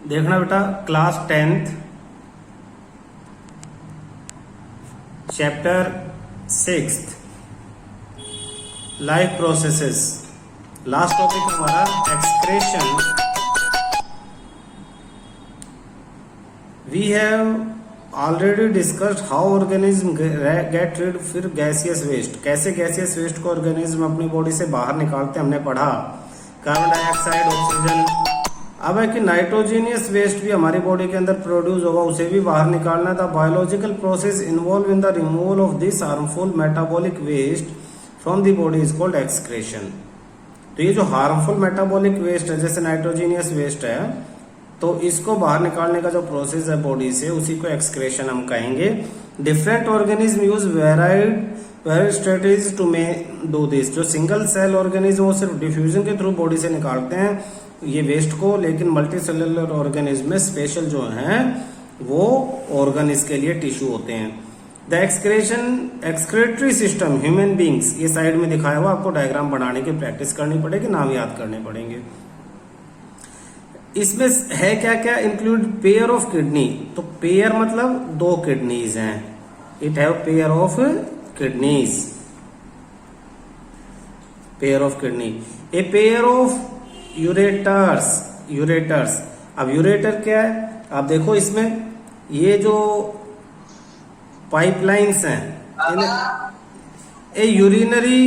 देखना बेटा, class 10th chapter 6 life processes. Last topic हमारा excretion. We have already discussed how organism get rid, फिर gaseous waste, कैसे gaseous waste को organism अपनी बॉडी से बाहर निकालते हमने पढ़ा। Carbon dioxide, oxygen. अब है कि नाइट्रोजीनियस वेस्ट भी हमारी बॉडी के अंदर प्रोड्यूस होगा, उसे भी बाहर निकालना था। Biological process involve in the removal of this harmful metabolic waste from the body is called excretion. तो ये जो हार्मफुल मेटाबॉलिक वेस्ट है, जैसे नाइट्रोजीनियस वेस्ट है, तो इसको बाहर निकालने का जो प्रोसेस है बॉडी से, उसी को एक्सक्रेशन हम कहेंगे। Different organism use varied strategies to do this. जो सिंगल सेल ऑर्गेनिज्म वो सिर्फ डिफ्यूजन के थ्रू बॉडी से निकालते हैं ये वेस्ट को, लेकिन मल्टी सेलुलर ऑर्गेनिज्म में स्पेशल जो हैं वो ऑर्गन इसके लिए टिश्यू होते हैं। The excretory system human beings, ये साइड में दिखाया हुआ, आपको डायग्राम बनाने की प्रैक्टिस करनी पड़ेगी, नाम याद करने पड़ेंगे। इसमें है क्या क्या, इंक्लूड पेयर ऑफ किडनी। तो पेयर मतलब दो किडनीज हैं, it have pair of kidneys, pair of kidney. A pair of ureters. अब यूरेटर क्या है, आप देखो इसमें ये जो पाइपलाइंस हैं, a urinary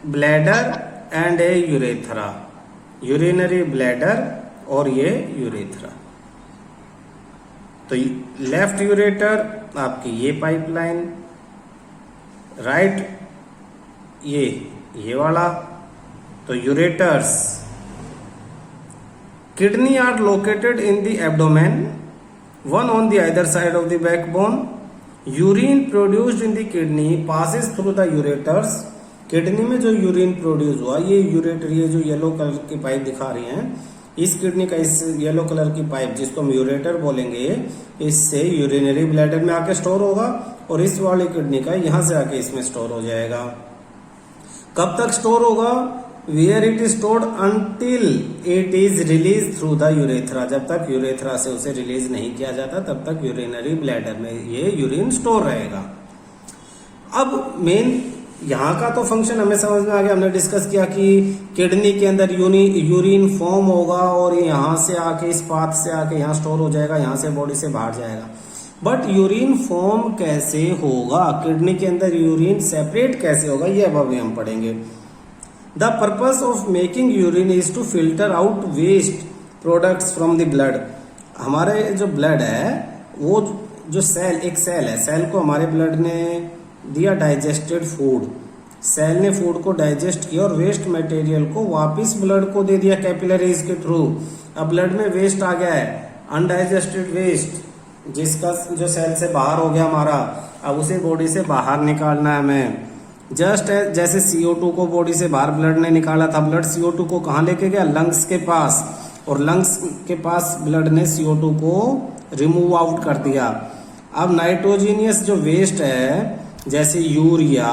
bladder and a urethra, urinary bladder और ये यूरेथ्रा। तो लेफ्ट यूरेटर आपकी ये पाइपलाइन, राइट ये वाला, तो ureters. Kidney are located in the abdomen, one on the other side of the backbone. Urine produced in the kidney passes through the ureters. Kidney में जो यूरिन प्रोड्यूस हुआ, ये ureter, ये जो येलो कलर की पाइप दिखा रही हैं, इस किडनी का इस येलो कलर की पाइप जिसको हम यूरेटर बोलेंगे, इससे यूरिनरी ब्लैडर में आके स्टोर होगा, और इस वाली किडनी का यहां से आके इसमें स्टोर हो जाएगा। कब तक स्टोर होगा, where it is stored until it is release through the urethra. जब तक यूरेथ्रा से उसे रिलीज नहीं किया जाता तब तक यूरिनरी ब्लैडर में ये यूरिन स्टोर रहेगा। अब मेन यहाँ का तो फंक्शन हमें समझ में आ गया, हमने डिस्कस किया कि किडनी के अंदर यूरिन फॉर्म होगा और यहाँ से आके इस पाथ से आके यहाँ स्टोर हो जाएगा, यहाँ से बॉडी से बाहर जाएगा। बट यूरिन फॉर्म कैसे होगा, किडनी के अंदर यूरिन सेपरेट कैसे होगा, ये अब अभी हम पढ़ेंगे। The purpose of making urine is to filter out waste products from the blood. हमारे जो ब्लड है, वो जो सेल, एक सेल है, सेल को हमारे ब्लड ने दिया डाइजेस्टेड फूड, सेल ने फूड को डाइजेस्ट किया और वेस्ट मटेरियल को वापस ब्लड को दे दिया कैपिलरीज के थ्रू। अब ब्लड में वेस्ट आ गया है, अनडाइजेस्टेड वेस्ट, जिसका जो सेल से बाहर हो गया हमारा, अब उसे बॉडी से बाहर निकालना है हमें। जस्ट जैसे CO2 को बॉडी से बाहर ब्लड ने निकाला था, ब्लड CO2 को कहाँ लेके गया, लंग्स के पास, और लंग्स के पास ब्लड ने CO2 को रिमूव आउट कर दिया। अब नाइट्रोजीनियस जो वेस्ट है, जैसे यूरिया,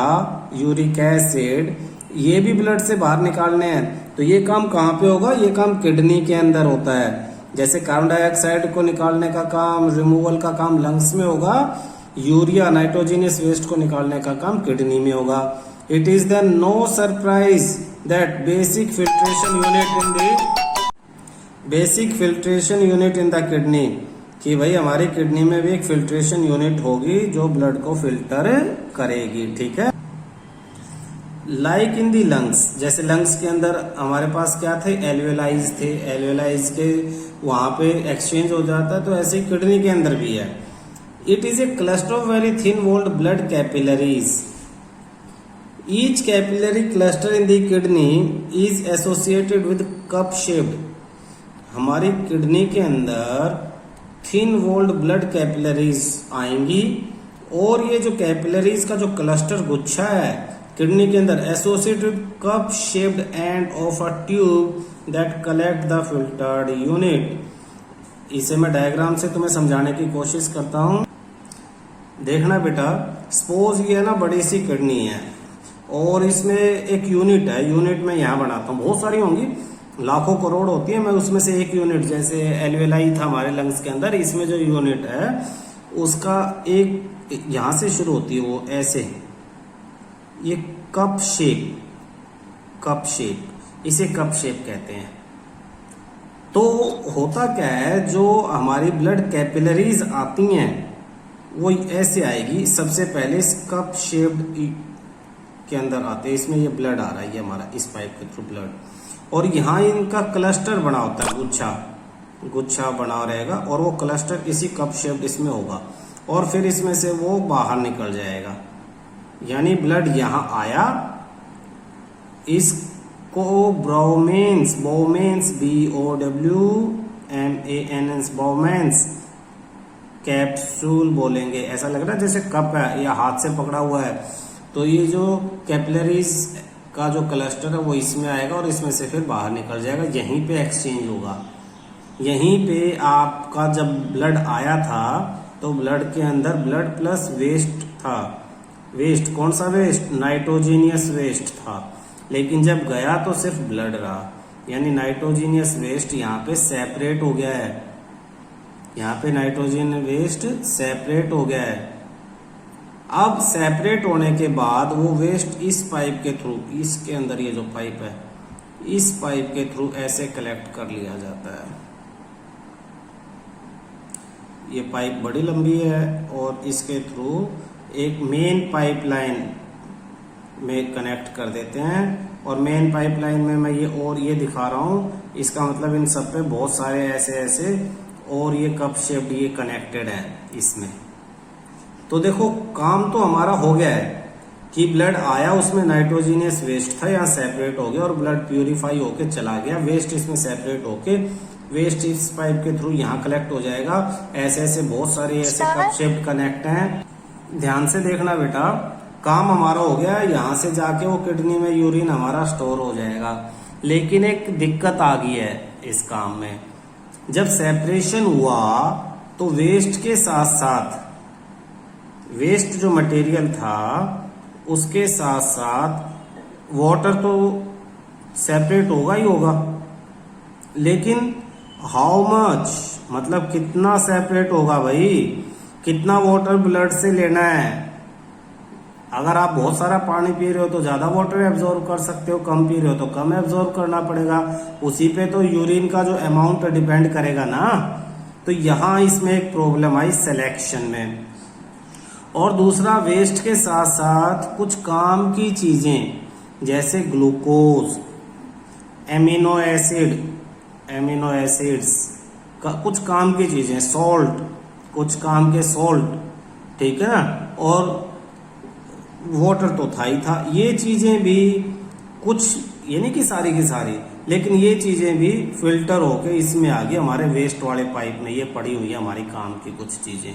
यूरिक एसिड, ये भी ब्लड से बाहर निकालने हैं। तो ये काम कहाँ पे होगा, ये काम किडनी के अंदर होता है। जैसे कार्बन डाइऑक्साइड को निकालने का काम, रिमूवल का काम लंग्स में होगा, यूरिया नाइट्रोजीनियस वेस्ट को निकालने का काम किडनी में होगा। It is then no surprise that basic filtration unit in the kidney, कि भाई हमारी किडनी में भी एक फिल्ट्रेशन यूनिट होगी जो ब्लड को फिल्टर करेगी, ठीक है। लाइक इन दी लंग्स, जैसे लंग्स के अंदर हमारे पास क्या थे, एल्वेलाइज थे, एल्वेलाइज के वहां पे एक्सचेंज हो जाता है, तो ऐसे ही किडनी के अंदर भी है। It is a cluster of very thin walled blood capillaries. Each capillary cluster in the kidney is associated with cup shaped. हमारी किडनी के अंदर थिन वॉल्ड ब्लड कैपिलरीज आएंगी, और ये जो कैपिलरीज का जो क्लस्टर गुच्छा है किडनी के अंदर, associated cup shaped end of a tube that collect the filtered unit. इसे मैं डायग्राम से तुम्हें समझाने की कोशिश करता हूं। देखना बेटा, सपोज ये है ना बड़ी सी किडनी है, और इसमें एक यूनिट है, यूनिट में यहाँ बनाता हूँ, बहुत सारी होंगी, लाखों करोड़ होती है, मैं उसमें से एक यूनिट, जैसे एल्वेलाई था हमारे लंग्स के अंदर, इसमें जो यूनिट है उसका एक यहां से शुरू होती है वो ऐसे, ये कप शेप, इसे कप शेप कहते हैं। तो होता क्या है, जो हमारी ब्लड कैपिलरीज आती हैं वो ऐसे आएगी, सबसे पहले इस कप शेप्ड के अंदर आते हैं, इसमें ये ब्लड आ रहा है, ये हमारा इस पाइप के थ्रू ब्लड, और यहाँ इनका क्लस्टर बना होता है, गुच्छा बना रहेगा, और वो क्लस्टर इसी कप शेप्ड इसमें होगा, और फिर इसमें से वो बाहर निकल जाएगा। यानी ब्लड यहाँ आया, इसको ब्रोमेन्स BOWMANS ब्रोमेन्स कैप्सूल बोलेंगे। ऐसा लग रहा है जैसे कप है या हाथ से पकड़ा हुआ है। तो ये जो कैपिलरीज का जो क्लस्टर है वो इसमें आएगा और इसमें से फिर बाहर निकल जाएगा, यहीं पे एक्सचेंज होगा। यहीं पे आपका जब ब्लड आया था तो ब्लड के अंदर ब्लड प्लस वेस्ट था। वेस्ट कौन सा वेस्ट? नाइट्रोजीनियस वेस्ट था। लेकिन जब गया तो सिर्फ ब्लड रहा, यानी नाइट्रोजीनियस वेस्ट यहाँ पे सेपरेट हो गया है, यहाँ पे नाइट्रोजन वेस्ट सेपरेट हो गया है। अब सेपरेट होने के बाद वो वेस्ट इस पाइप के थ्रू, इसके अंदर ये जो पाइप है, इस पाइप के थ्रू ऐसे कलेक्ट कर लिया जाता है। ये पाइप बड़ी लंबी है और इसके थ्रू एक मेन पाइपलाइन में कनेक्ट कर देते हैं, और मेन पाइपलाइन में मैं ये दिखा रहा हूँ, इसका मतलब इन सब पे बहुत सारे ऐसे और ये कप शेप्ड ये कनेक्टेड है इसमें। तो देखो काम तो हमारा हो गया है कि ब्लड आया, उसमें नाइट्रोजीनियस वेस्ट था, यहाँ सेपरेट हो गया और ब्लड प्यूरिफाई होके चला गया। वेस्ट इसमें सेपरेट होके वेस्ट इस पाइप के थ्रू यहाँ कलेक्ट हो जाएगा। ऐसे बहुत सारे ऐसे कप शेप्ड कनेक्ट हैं। ध्यान से देखना बेटा, काम हमारा हो गया, यहाँ से जाके वो किडनी में यूरिन हमारा स्टोर हो जाएगा। लेकिन एक दिक्कत आ गई है इस काम में। जब सेपरेशन हुआ तो वेस्ट के साथ साथ, वेस्ट जो मटेरियल था उसके साथ साथ वाटर तो सेपरेट होगा ही होगा, लेकिन हाउ मच, मतलब कितना सेपरेट होगा भाई, कितना वाटर ब्लड से लेना है। अगर आप बहुत सारा पानी पी रहे हो तो ज्यादा वाटर एब्जॉर्ब कर सकते हो, कम पी रहे हो तो कम एब्जॉर्ब करना पड़ेगा। उसी पे तो यूरिन का जो अमाउंट डिपेंड करेगा ना। तो यहाँ इसमें एक प्रॉब्लम आई सिलेक्शन में। और दूसरा, वेस्ट के साथ साथ कुछ काम की चीजें जैसे ग्लूकोज, एमिनो एसिड्स का कुछ काम की चीजें, सॉल्ट, कुछ काम के सॉल्ट, ठीक है ना, और वाटर तो था ही था। ये चीजें भी कुछ, ये नहीं कि सारी की सारी, लेकिन ये चीजें भी फिल्टर होके इसमें आ गई हमारे वेस्ट वाले पाइप में। ये पड़ी हुई है हमारी काम की कुछ चीजें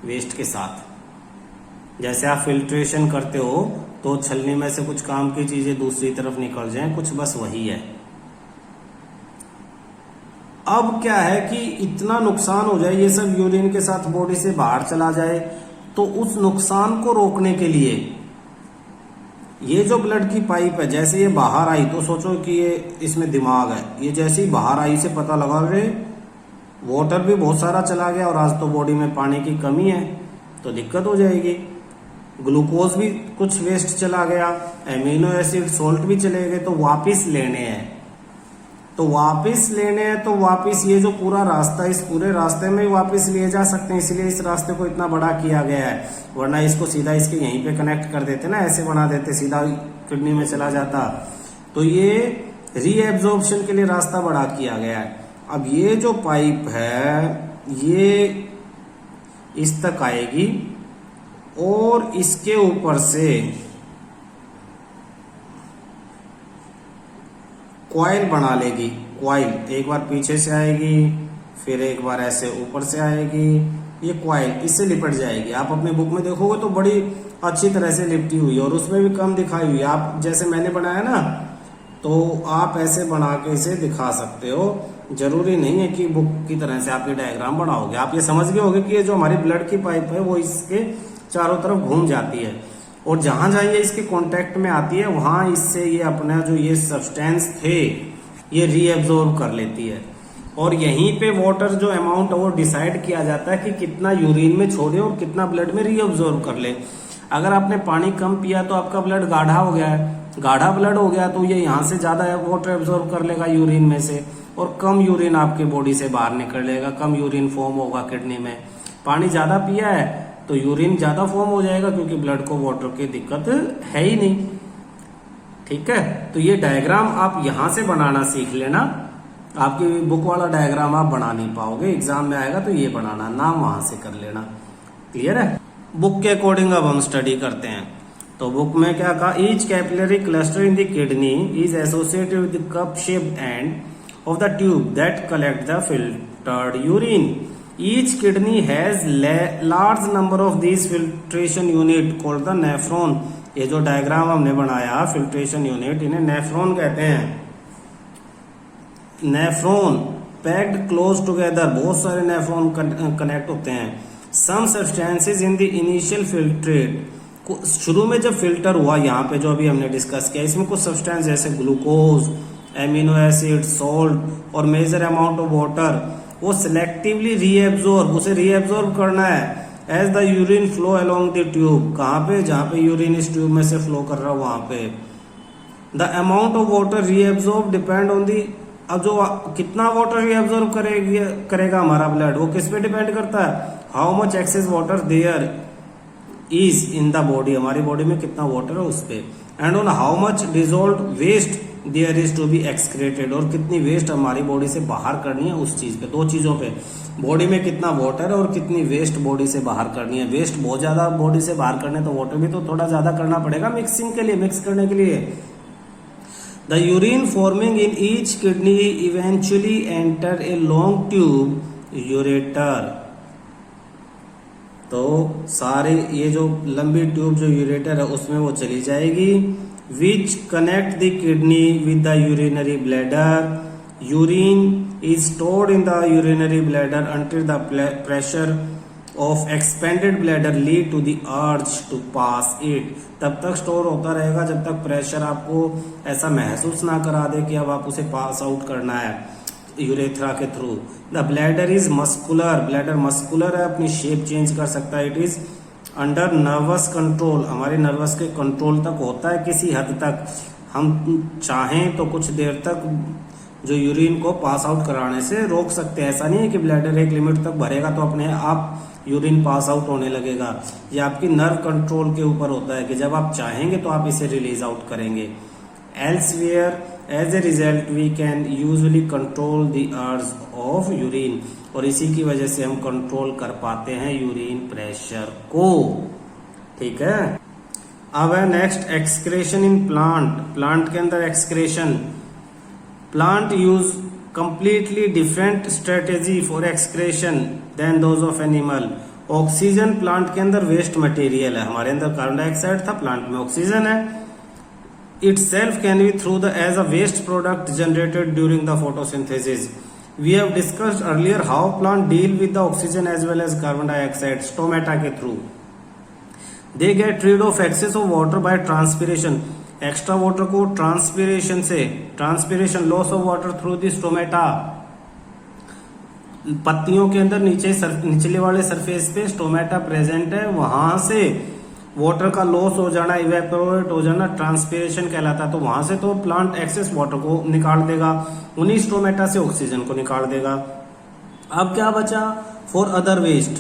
वेस्ट के साथ। जैसे आप फिल्ट्रेशन करते हो तो छलनी में से कुछ काम की चीजें दूसरी तरफ निकल जाएं, कुछ बस वही है। अब क्या है कि इतना नुकसान हो जाए, ये सब यूरिन के साथ बॉडी से बाहर चला जाए, तो उस नुकसान को रोकने के लिए ये जो ब्लड की पाइप है, जैसे ये बाहर आई तो सोचो कि ये इसमें दिमाग है, ये जैसे ही बाहर आई से पता लगा रे वाटर भी बहुत सारा चला गया और आज तो बॉडी में पानी की कमी है, तो दिक्कत हो जाएगी। ग्लूकोज भी कुछ वेस्ट चला गया, एमिनो एसिड सॉल्ट भी चले गए, तो वापिस लेने हैं। तो वापिस ये जो पूरा रास्ता, इस पूरे रास्ते में वापिस लिए जा सकते हैं, इसलिए इस रास्ते को इतना बड़ा किया गया है। वरना इसको सीधा इसके यहीं पे कनेक्ट कर देते ना, ऐसे बना देते, सीधा किडनी में चला जाता। तो ये रीएब्जॉर्प्शन के लिए रास्ता बड़ा किया गया है। अब ये जो पाइप है ये इस तक आएगी और इसके ऊपर से कॉइल बना लेगी। कॉइल एक बार पीछे से आएगी, फिर एक बार ऐसे ऊपर से आएगी, ये कॉइल इससे लिपट जाएगी। आप अपने बुक में देखोगे तो बड़ी अच्छी तरह से लिपटी हुई है और उसमें भी कम दिखाई हुई है। आप जैसे मैंने बनाया ना, तो आप ऐसे बना के इसे दिखा सकते हो। जरूरी नहीं है कि बुक की तरह से आप ये डायग्राम बनाओगे। आप ये समझ गए होगे कि ये जो हमारी ब्लड की पाइप है वो इसके चारों तरफ घूम जाती है और जहां जहां ये इसके कांटेक्ट में आती है वहां इससे ये अपना जो ये सब्सटेंस थे ये रीएब्जॉर्ब कर लेती है। और यहीं पे वाटर जो अमाउंट है वो डिसाइड किया जाता है कि कितना यूरिन में छोड़े और कितना ब्लड में रीअब्जॉर्ब कर ले। अगर आपने पानी कम पिया तो आपका ब्लड गाढ़ा हो गया है, गाढ़ा ब्लड हो गया तो ये यहाँ से ज्यादा वाटर एब्जॉर्ब कर लेगा यूरिन में से, और कम यूरिन आपके बॉडी से बाहर निकलेगा, कम यूरिन फॉर्म होगा किडनी में। पानी ज्यादा पिया है तो यूरिन ज्यादा फॉर्म हो जाएगा क्योंकि ब्लड को वाटर की दिक्कत है ही नहीं। ठीक है, तो ये डायग्राम आप यहां से बनाना सीख लेना। आपकी बुक वाला डायग्राम आप बना नहीं पाओगे, एग्जाम में आएगा तो ये बनाना, नाम वहां से कर लेना। क्लियर है? बुक के अकॉर्डिंग अब हम स्टडी करते हैं। तो बुक में क्या कहा, each capillary cluster in the kidney is associated with the cup shaped end of the tube that collect the filtered urine. Each kidney has large number of this filtration unit called the nephron. ये जो diagram हमने बनाया filtration unit, इन्हें nephron कहते हैं। Nephron packed close together, बहुत सारे nephron connect होते हैं। Some substances in the initial filtrate, शुरू में जब फिल्टर हुआ, यहाँ पे जो अभी हमने डिस्कस किया, इसमें कुछ सब्सटेंस जैसे ग्लूकोज, एमिनो एसिड, सॉल्ट और मेजर अमाउंट ऑफ वाटर, वो सिलेक्टिवली रीएब्जॉर्ब, उसे रीएब्जॉर्ब करना है as the urine flow along the tube. कहाँ पे? जहाँ पे यूरिन इस ट्यूब में से फ्लो कर रहा है वहां पे। The amount of water reabsorb depend on the, अब जो कितना वाटर रीएब्जॉर्ब करेगा हमारा ब्लड, वो किस पे डिपेंड करता है, how much excess water there is in the body, हमारी बॉडी में कितना वाटर है उस पे, and on how much dissolve waste there is to be excreted, और कितनी वेस्ट हमारी बॉडी से बाहर करनी है उस चीज पे। दो चीजों पे, बॉडी में कितना वाटर है और कितनी वेस्ट बॉडी से बाहर करनी है। वेस्ट बहुत ज्यादा बॉडी से बाहर करने तो वाटर भी तो थोड़ा ज्यादा करना पड़ेगा मिक्सिंग के लिए, मिक्स करने के लिए। The urine forming in each kidney eventually enter a long tube ureter. तो सारे ये जो लंबी ट्यूब जो यूरेटर है उसमें वो चली जाएगी, which connect the kidney with the urinary bladder. Urine is stored in the urinary bladder until the pressure of expanded bladder lead to the urge to pass it. तब तक स्टोर होता रहेगा जब तक प्रेशर आपको ऐसा महसूस ना करा दे कि अब आप उसे पास आउट करना है यूरेथ्रा के through. The bladder is muscular, bladder muscular है, अपनी शेप चेंज कर सकता है। It is under nervous control, हमारे नर्वस के कंट्रोल तक होता है किसी हद तक। हम चाहें तो कुछ देर तक जो यूरिन को पास आउट कराने से रोक सकते हैं। ऐसा नहीं है कि ब्लैडर एक लिमिट तक भरेगा तो अपने आप यूरिन पास आउट होने लगेगा। ये आपकी नर्व कंट्रोल के ऊपर होता है कि जब आप चाहेंगे तो आप इसे रिलीज आउट करेंगे। Elsewhere, as a result, we can usually control the urge of urine, और इसी की वजह से हम कंट्रोल कर पाते हैं यूरिन प्रेशर को। ठीक है, अब है next excretion in plant. Plant के अंदर excretion, plant use completely different strategy for excretion than those of animal. Oxygen plant के अंदर वेस्ट मटेरियल है, हमारे अंदर कार्बन डाइऑक्साइड था, प्लांट में ऑक्सीजन है। Itself can be through the as a waste product generated during the photosynthesis. We have discussed earlier how plant deal with the oxygen as well as carbon dioxide stomata के through. They get rid of excess of water by transpiration. Extra water को transpiration से, transpiration loss of water through the stomata. पत्तियों के अंदर निचले वाले surface पे stomata present है, वहां से वाटर का लॉस हो जाना, इवेपोरेट हो जाना ट्रांसपिरेशन कहलाता है। तो वहां से तो प्लांट एक्सेस वाटर को निकाल देगा, उन्हीं स्टोमेटा से ऑक्सीजन को निकाल देगा। अब क्या बचा? For other waste,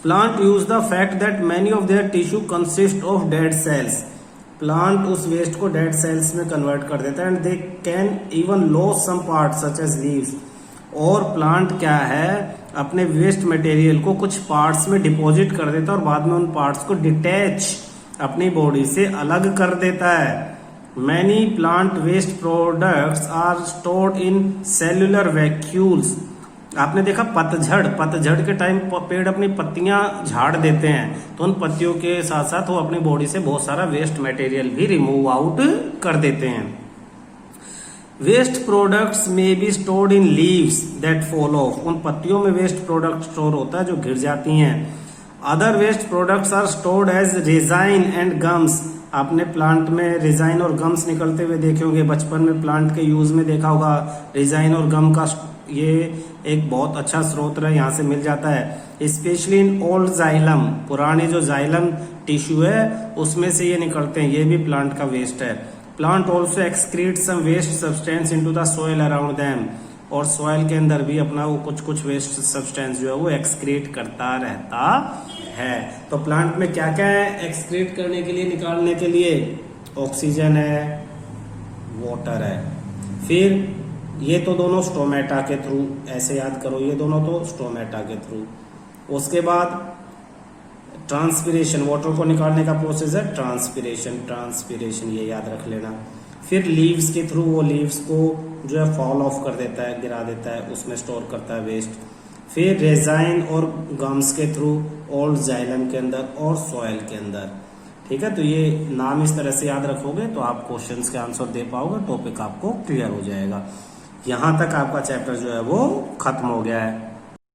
plant use the fact that many of their tissue consist of dead cells. Plant उस वेस्ट को डेड सेल्स में कन्वर्ट कर देता है, and they can even loss some part such as leaves. और plant क्या है, अपने वेस्ट मटेरियल को कुछ पार्ट्स में डिपॉजिट कर देता है और बाद में उन पार्ट्स को डिटैच अपनी बॉडी से अलग कर देता है। Many plant waste products are stored in cellular vacuoles. आपने देखा पतझड़ के टाइम पेड़ अपनी पत्तियां झाड़ देते हैं, तो उन पत्तियों के साथ साथ वो अपनी बॉडी से बहुत सारा वेस्ट मटेरियल भी रिमूव आउट कर देते हैं। वेस्ट प्रोडक्ट्स में be stored in leaves that fall of. उन पत्तियों में वेस्ट प्रोडक्ट स्टोर होता है जो गिर जाती हैं। Other waste products are stored as resin and gums आपने प्लांट में रिजाइन और गम्स निकलते हुए देखे होंगे, बचपन में प्लांट के यूज में देखा होगा। रिजाइन और गम का ये एक बहुत अच्छा स्रोत है, यहाँ से मिल जाता है। स्पेशली इन ओल्ड जाइलम, पुराने जो जाइलम टिश्यू है उसमें से ये निकलते हैं, ये भी प्लांट का वेस्ट है। Plant also excrete some waste substance into the soil around them, और सॉइल के अंदर भी अपना वो कुछ कुछ वेस्ट सब्सटेंस जो है वो एक्सक्रीट करता रहता है। तो प्लांट में क्या क्या है एक्सक्रीट करने के लिए, निकालने के लिए? ऑक्सीजन है, वाटर है। फिर ये तो दोनों स्टोमेटा के थ्रू, ऐसे याद करो, ये दोनों तो स्टोमेटा के थ्रू। उसके बाद ट्रांसपिरेशन, वाटर को निकालने का प्रोसेस है ट्रांसपिरेशन, ट्रांसपिरेशन ये याद रख लेना। फिर लीव्स के थ्रू, वो लीव्स को जो है फॉल ऑफ कर देता है, गिरा देता है, उसमें स्टोर करता है वेस्ट। फिर रेजाइन और गम्स के थ्रू ओल्ड जाइलम के अंदर और सॉइल के अंदर। ठीक है, तो ये नाम इस तरह से याद रखोगे तो आप क्वेश्चंस के आंसर दे पाओगे, टॉपिक आपको क्लियर हो जाएगा। यहाँ तक आपका चैप्टर जो है वो खत्म हो गया है।